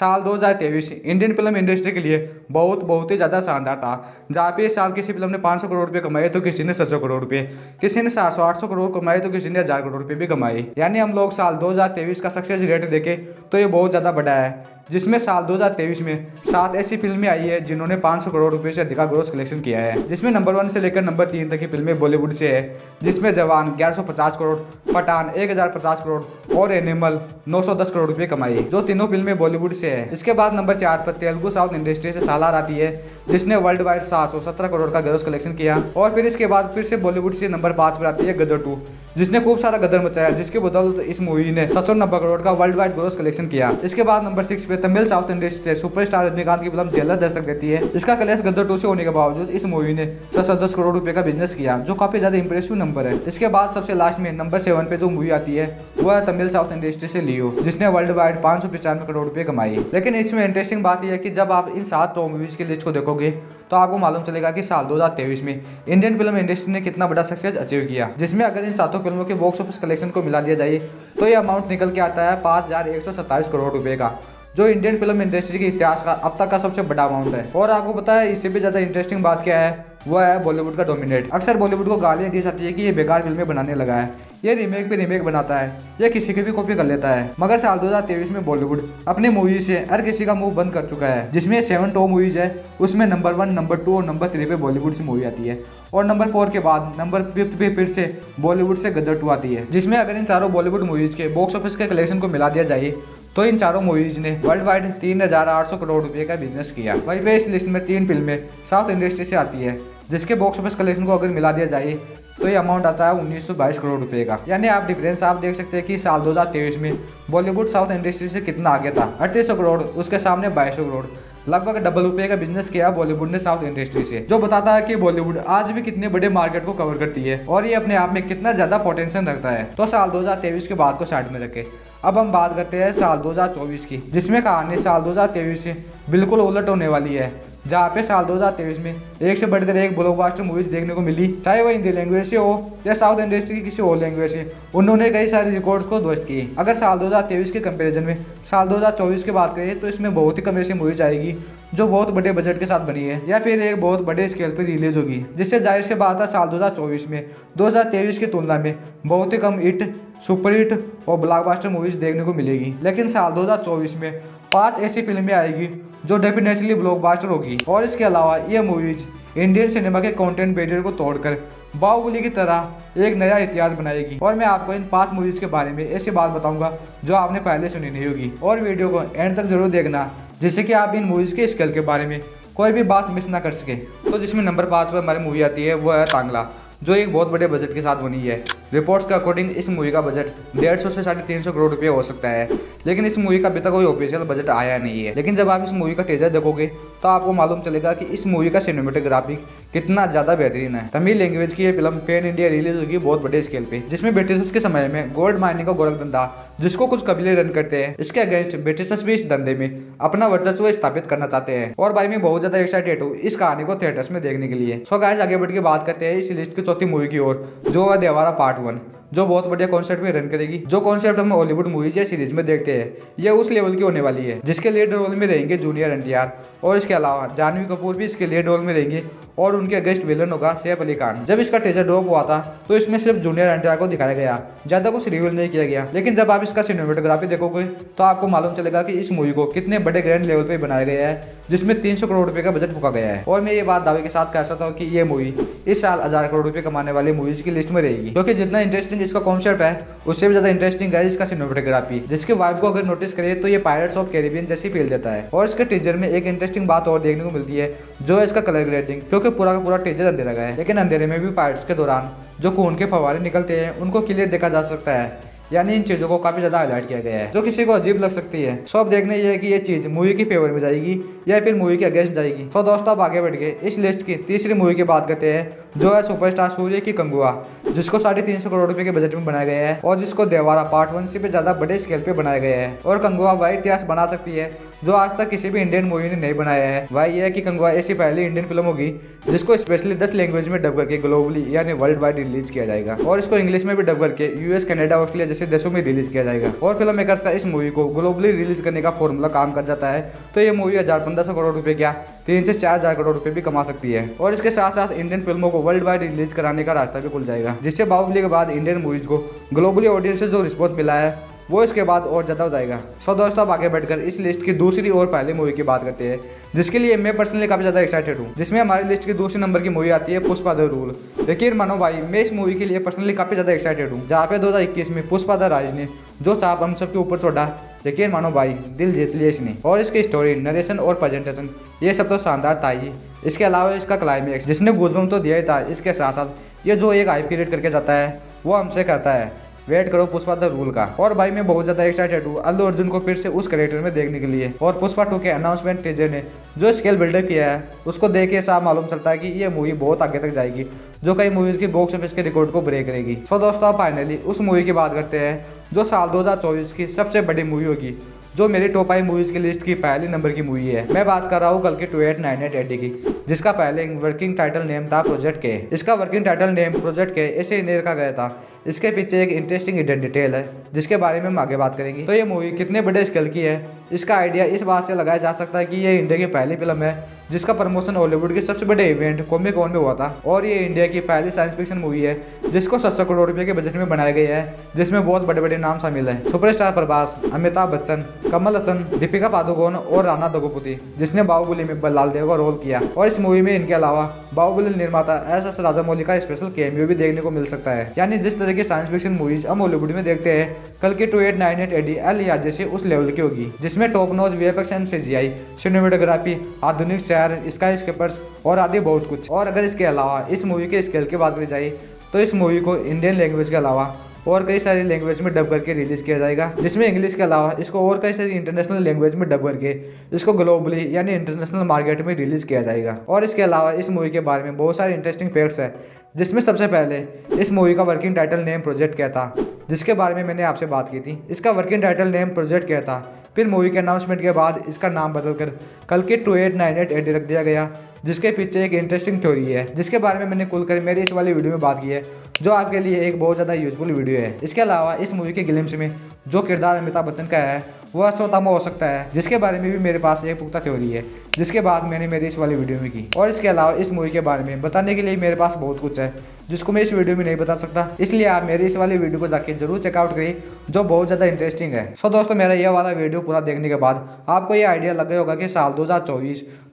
साल 2023 Indian film industry के लिए बहुत ही ज़्यादा शानदार था। जहाँ पे इस साल किसी फिल्म ने 500 करोड़ रुपए कमाए तो किसी ने 700 करोड़ रुपए, किसी ने 700-800 करोड़ कमाए तो किसी ने 1000 करोड़ रुपए भी कमाए। यानी हम लोग साल 2023 का सक्सेस रेट देखें तो ये बहुत ज़्यादा बड़ा है, जिसमें साल 2023 में 7 ऐसी फिल्में आई है जिन्होंने 500 करोड़ रुपए से अधिक ग्रोस कलेक्शन किया है, जिसमें नंबर 1 से लेकर नंबर 3 तक की फिल्में बॉलीवुड से है, जिसमें जवान 1150 करोड़, पठान 1050 करोड़ और एनिमल 910 करोड़ रुपए कमाई, जो तीनों फिल्में बॉलीवुड से है। इसके बाद नंबर 4 पर तेलुगु साउथ इंडस्ट्री से सालार आती है, जिसने वर्ल्ड वाइड 717 करोड़ का ग्रोस कलेक्शन किया। और फिर इसके बाद फिर से बॉलीवुड से नंबर 5 पर आती है गदर 2, जिसने खूब सारा गदर मचाया, जिसके बदौलत इस मूवी ने 790 करोड़ का वर्ल्ड वाइड ग्रोस कलेक्शन किया। इसके बाद नंबर 6 पे तमिल साउथ इंडस्ट्री से सुपरस्टार रजनीकांत की फिल्म जेलर दस्तक देती है। इसका कलेक्शन गदर 2 से होने के बावजूद इस मूवी ने 710 करोड़ रुपए का बिजनेस किया, जो काफी ज्यादा इंप्रेसिव नंबर है। इसके बाद सबसे लास्ट में नंबर 7 पे जो मूवी आती है वह है तमिल साउथ इंडस्ट्री से लियो, जिसने वर्ल्ड वाइड 595 करोड़ रुपए कमाई। लेकिन इसमें इंटरेस्टिंग बात यह है कि जब आप इन 7 टॉप मूवीज की लिस्ट को देखोगे तो आपको मालूम चलेगा कि साल 2023 में इंडियन फिल्म इंडस्ट्री ने कितना बड़ा सक्सेस अचीव किया, जिसमें अगर इन 7 फिल्मों के बॉक्स ऑफिस कलेक्शन को मिला दिया जाए तो ये अमाउंट निकल के आता है 5127 करोड़ रुपए का, जो इंडियन फिल्म इंडस्ट्री के इतिहास का अब तक का सबसे बड़ा अमाउंट है। और आपको पता है इससे भी ज़्यादा इंटरेस्टिंग बात क्या है, वह है बॉलीवुड का डोमिनेट। अक्सर बॉलीवुड को गालियाँ दी जाती है कि ये बेकार फिल्में बनाने लगा है, ये रीमेक पे रीमेक बनाता है, ये किसी की भी कॉपी कर लेता है। मगर साल 2023 में बॉलीवुड अपने मूवी से हर किसी का मुंह बंद कर चुका है, जिसमें 7 टॉप मूवीज है, उसमें नंबर 1, नंबर 2 और नंबर 3 पे बॉलीवुड से मूवी आती है, और नंबर 4 के बाद नंबर 5 पे फिर से बॉलीवुड से गदर 2 आती है, जिसमें अगर इन चारों बॉलीवुड मूवीज के बॉक्स ऑफिस के कलेक्शन को मिला दिया जाए तो इन चारों मूवीज ने वर्ल्ड वाइड 3800 करोड़ रुपए का बिजनेस किया। वहीं पे इस लिस्ट में 3 फिल्में साउथ इंडस्ट्री से आती है, जिसके बॉक्स ऑफिस कलेक्शन को अगर मिला दिया जाए तो ये अमाउंट आता है 1922 करोड़ रुपए का। यानी आप डिफरेंस आप देख सकते हैं कि साल 2023 में बॉलीवुड साउथ इंडस्ट्री से कितना आगे था। 3800 करोड़, उसके सामने 2200 करोड़, लगभग डबल रुपए का बिजनेस किया बॉलीवुड ने साउथ इंडस्ट्री से, जो बताता है कि बॉलीवुड आज भी कितने बड़े मार्केट को कवर करती है और ये अपने आप में कितना ज्यादा पोटेंशियल रखता है। तो साल 2023 के बाद को साइड में रखे, अब हम बात करते हैं साल 2024 की, जिसमें कहानी साल 2023 से बिल्कुल उलट होने वाली है, जहाँ पे साल 2023 में एक से बढ़कर एक ब्लॉकबस्टर मूवीज देखने को मिली, चाहे वह हिंदी लैंग्वेज से हो या साउथ इंडस्ट्री की किसी और लैंग्वेज से। उन्होंने कई सारे रिकॉर्ड्स को ध्वस्त किए। अगर साल 2023 के कंपैरिजन में साल 2024 की बात करें तो इसमें बहुत ही कम ऐसी मूवीज आएगी जो बहुत बड़े बजट के साथ बनी है या फिर एक बहुत बड़े स्केल पर रिलीज होगी, जिससे जाहिर सी बात है साल 2024 में 2023 की तुलना में बहुत ही कम हिट, सुपर हिट और ब्लॉकबस्टर मूवीज देखने को मिलेगी। लेकिन साल 2024 में 5 ऐसी फिल्में आएगी जो डेफिनेटली ब्लॉकबस्टर होगी, और इसके अलावा ये मूवीज इंडियन सिनेमा के कंटेंट बैरियर को तोड़कर बाहुबली की तरह एक नया इतिहास बनाएगी। और मैं आपको इन 5 मूवीज के बारे में ऐसी बात बताऊंगा जो आपने पहले सुनी नहीं होगी, और वीडियो को एंड तक जरूर देखना, जिससे कि आप इन मूवीज के स्केल के बारे में कोई भी बात मिस ना कर सके। तो जिसमें नंबर 5 पर हमारी मूवी आती है वह है तांगला, जो एक बहुत बड़े बजट के साथ बनी है। रिपोर्ट्स के अकॉर्डिंग इस मूवी का बजट 150 से 350 करोड़ रुपये हो सकता है, लेकिन इस मूवी का अभी तक कोई ऑफिशियल बजट आया नहीं है। लेकिन जब आप इस मूवी का टीजर देखोगे तो आपको मालूम चलेगा कि इस मूवी का सिनेमेटोग्राफी कितना ज़्यादा बेहतरीन है। तमिल लैंग्वेज की ये फिल्म पैन इंडिया रिलीज होगी बहुत बड़े स्केल पे, जिसमें ब्रिटिशर्स के समय में गोल्ड माइनिंग का गोरख धंधा जिसको कुछ कबीले रन करते हैं, इसके अगेंस्ट ब्रिटिशर्स भी इस धंधे में अपना वर्चस्व स्थापित करना चाहते हैं। और भाई मैं बहुत ज़्यादा एक्साइटेड हूँ इस कहानी को थिएटर्स में देखने के लिए। सो गाइस आगे बढ़ के बात करते हैं इस लिस्ट की चौथी मूवी की ओर, जो है देवारा पार्ट 1, जो बहुत बढ़िया कॉन्सेप्ट में रन करेगी। जो कॉन्सेप्ट हम हॉलीवुड मूवीज या सीरीज में देखते हैं ये उस लेवल की होने वाली है, जिसके लीड रोल में रहेंगे जूनियर एनटीआर, और इसके अलावा जानवी कपूर भी इसके लीड रोल में रहेंगे, और उनके अगेंस्ट विलन होगा सैफ अली खान। जब इसका टीजर ड्रॉप हुआ था तो इसमें सिर्फ जूनियर एनटीआर को दिखाया गया, ज्यादा कुछ रिवील नहीं किया गया। लेकिन जब आप इसका सिनेमेटोग्राफी देखोगे तो आपको मालूम चलेगा कि इस मूवी को कितने बड़े ग्रैंड लेवल पे बनाया गया है, जिसमें 300 करोड़ रुपए का बजट फूका गया है। और मैं ये बात दावे के साथ कह सकता हूँ कि ये मूवी इस साल 1000 करोड़ रुपए कमाने वाली मूवीज की लिस्ट में रहेगी, क्योंकि जितना इंटरेस्टिंग इसका कॉन्सेप्ट है उससे भी ज्यादा इंटरेस्टिंग है इसका सिनेमेटोग्राफी, जिसके वाइब को अगर नोटिस करें तो ये पायरेट्स ऑफ कैरिबियन जैसी फील देता है। और इसके टीजर में एक इंटरेस्टिंग बात और देखने को मिलती है, जो है इसका कलर ग्रेडिंग, क्योंकि पूरा का पूरा टीजर अंधेरा गया है, लेकिन अंधेरे में भी पायरेट्स के दौरान जो खून के फव्वारे निकलते हैं उनको क्लियर देखा जा सकता है। यानी इन चीज़ों को काफ़ी ज़्यादा हाईलाइट किया गया है, जो किसी को अजीब लग सकती है। सो अब देखना ये है कि ये चीज़ मूवी की फेवर में जाएगी या फिर मूवी के अगेंस्ट जाएगी। तो दोस्तों अब आगे बढ़ के इस लिस्ट की तीसरी मूवी की बात करते हैं, जो है सुपरस्टार सूर्य की कंगुआ, जिसको 350 करोड़ रुपए के बजट में बनाया गया है, और जिसको देवारा पार्ट 1 से भी ज़्यादा बड़े स्केल पे बनाया गया है। और कंगुआ वह इतिहास बना सकती है जो आज तक किसी भी इंडियन मूवी ने नहीं बनाया है। वह यह है कि कंगवा ऐसी पहली इंडियन फिल्म होगी जिसको स्पेशली 10 लैंग्वेज में डब करके ग्लोबली यानी वर्ल्ड वाइड रिलीज किया जाएगा और इसको इंग्लिश में भी डब करके यूएस, कनाडा, ऑस्ट्रेलिया जैसे देशों में रिलीज किया जाएगा। और फिल्म मेकर्स का इस मूवी को ग्लोबली रिलीज करने का फॉर्मूला काम कर जाता है तो ये मूवी 1500 करोड़ रुपए क्या 3 से 4000 करोड़ रुपए भी कमा सकती है। और इसके साथ साथ इंडियन फिल्मों को वर्ल्ड वाइड रिलीज कराने का रास्ता भी खुल जाएगा, जिससे बाहुबली के बाद इंडियन मूवीज को ग्लोबली ऑडियंस से जो रिस्पॉन्स मिला है वो इसके बाद और ज़्यादा हो जाएगा। सो दोस्तों, अब आगे बढ़कर इस लिस्ट की दूसरी और पहली मूवी की बात करते हैं, जिसके लिए मैं पर्सनली काफ़ी ज़्यादा एक्साइटेड हूँ, जिसमें हमारी लिस्ट की दूसरी नंबर की मूवी आती है पुष्पा द रूल। यकीन मानो भाई, मैं इस मूवी के लिए पर्सनली काफ़ी ज़्यादा एक्साइटेड हूँ, जहाँ पे 2021 में पुष्पा द राज ने जो चाप हम सबके ऊपर छोड़ा, यकीन मानो भाई दिल जीत लिया इसने। और इसकी स्टोरी, नरेशन और प्रेजेंटेशन ये सब तो शानदार था ही। इसके अलावा इसका क्लाइमेक्स जिसने गूज़बम्प तो दिया ही था, इसके साथ साथ ये जो एक हाइप क्रिएट करके जाता है वो हमसे कहता है वेट करो पुष्पा द रूल का। और भाई मैं बहुत ज़्यादा एक्साइटेड हूँ अल्लू अर्जुन को फिर से उस कैरेक्टर में देखने के लिए। और पुष्पा 2 के अनाउंसमेंट टीजर ने जो स्केल बिल्डअप किया है उसको देख के साफ मालूम चलता है कि ये मूवी बहुत आगे तक जाएगी, जो कई मूवीज़ की बॉक्स ऑफिस के रिकॉर्ड को ब्रेक करेगी। सो दोस्तों, अब फाइनली उस मूवी की बात करते हैं जो साल 2024 की सबसे बड़ी मूवी होगी, जो मेरी टॉप 5 मूवीज़ की लिस्ट की पहली नंबर की मूवी है। मैं बात कर रहा हूँ कल की 2898 AD की, जिसका पहले वर्किंग टाइटल नेम था प्रोजेक्ट के। इसका वर्किंग टाइटल नेम प्रोजेक्ट के ऐसे ही नहीं रखा गया था, इसके पीछे एक इंटरेस्टिंग हिडन डिटेल है जिसके बारे में हम आगे बात करेंगे। तो ये मूवी कितने बड़े स्केल की है, इसका आइडिया इस बात से लगाया जा सकता है कि ये इंडिया की पहली फिल्म है जिसका प्रमोशन हॉलीवुड के सबसे बड़े इवेंट कॉमिक कॉन में हुआ था। और ये इंडिया की पहली साइंस फिक्शन मूवी है जिसको 700 करोड़ रुपए के बजट में बनाया गया है, जिसमें बहुत बड़े बड़े नाम शामिल हैं। सुपरस्टार प्रभास, अमिताभ बच्चन, कमल हसन, दीपिका पादुकोण और राणा दग्गुबाती, जिसने बाहुबली में बल्लाल देव का रोल किया। और इस मूवी में इनके अलावा बाहुबली निर्माता एस राजामौली का स्पेशल कैमियो भी देखने को मिल सकता है। यानी जिस तरह की साइंस फिक्शन मूवीज हम हॉलीवुड में देखते हैं, कल की 2898 AD एल या जैसे उस लेवल की होगी, जिसमें top notch VFX and CGI, cinematography, आधुनिक शहर, स्काई स्केपर्स और आदि बहुत कुछ। और अगर इसके अलावा इस मूवी के स्केल की बात करी जाए तो इस मूवी को इंडियन लैंग्वेज के अलावा और कई सारी लैंग्वेज में डब करके रिलीज किया जाएगा, जिसमें इंग्लिश के अलावा इसको और कई सारी इंटरनेशनल लैंग्वेज में डब करके इसको ग्लोबली यानी इंटरनेशनल मार्केट में रिलीज किया जाएगा। और इसके अलावा इस मूवी के बारे में बहुत सारे इंटरेस्टिंग फैक्ट्स है, जिसमें सबसे पहले इस मूवी का वर्किंग टाइटल नेम प्रोजेक्ट क्या था, जिसके बारे में मैंने आपसे बात की थी। इसका वर्किंग टाइटल नेम प्रोजेक्ट क्या था, फिर मूवी के अनाउंसमेंट के बाद इसका नाम बदलकर कल की 2898 AD रख दिया गया, जिसके पीछे एक इंटरेस्टिंग थ्योरी है जिसके बारे में मैंने खुलकर मेरी इस वाली वीडियो में बात की है, जो आपके लिए एक बहुत ज़्यादा यूजफुल वीडियो है। इसके अलावा इस मूवी के ग्लिम्स में जो किरदार अमिताभ बच्चन का है वह स्वतंत्र हो सकता है, जिसके बारे में भी मेरे पास एक पुख्ता थ्योरी है, जिसके बाद मैंने मेरी इस वाली वीडियो में की। और इसके अलावा इस मूवी के बारे में बताने के लिए मेरे पास बहुत कुछ है जिसको मैं इस वीडियो में नहीं बता सकता, इसलिए आप मेरी इस वाली वीडियो को जाके जरूर चेकआउट करिए, जो बहुत ज़्यादा इंटरेस्टिंग है। सो दोस्तों, मेरा यह वाला वीडियो पूरा देखने के बाद आपको ये आइडिया लग गया होगा कि साल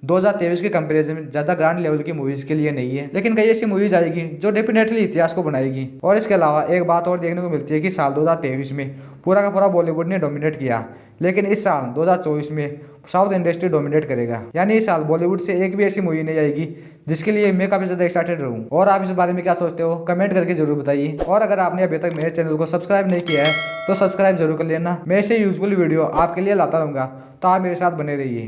2023 के कंपेरिजन में ज़्यादा ग्रैंड लेवल की मूवीज़ के लिए नहीं है, लेकिन कई ऐसी मूवीज़ आएगी जो डेफिनेटली इतिहास को बनाएगी। और इसके अलावा एक बात और देखने को मिलती है कि साल 2023 में पूरा का पूरा बॉलीवुड ने डोमिनेट किया, लेकिन इस साल 2024 में साउथ इंडस्ट्री डोमिनेट करेगा। यानी इस साल बॉलीवुड से एक भी ऐसी मूवी नहीं आएगी जिसके लिए मैं काफ़ी ज़्यादा एक्साइटेड रहूँ। और आप इस बारे में क्या सोचते हो कमेंट करके जरूर बताइए। और अगर आपने अभी तक मेरे चैनल को सब्सक्राइब नहीं किया है तो सब्सक्राइब जरूर कर लेना। मैं ऐसे यूजफुल वीडियो आपके लिए लाता रहूँगा, तो आप मेरे साथ बने रहिए।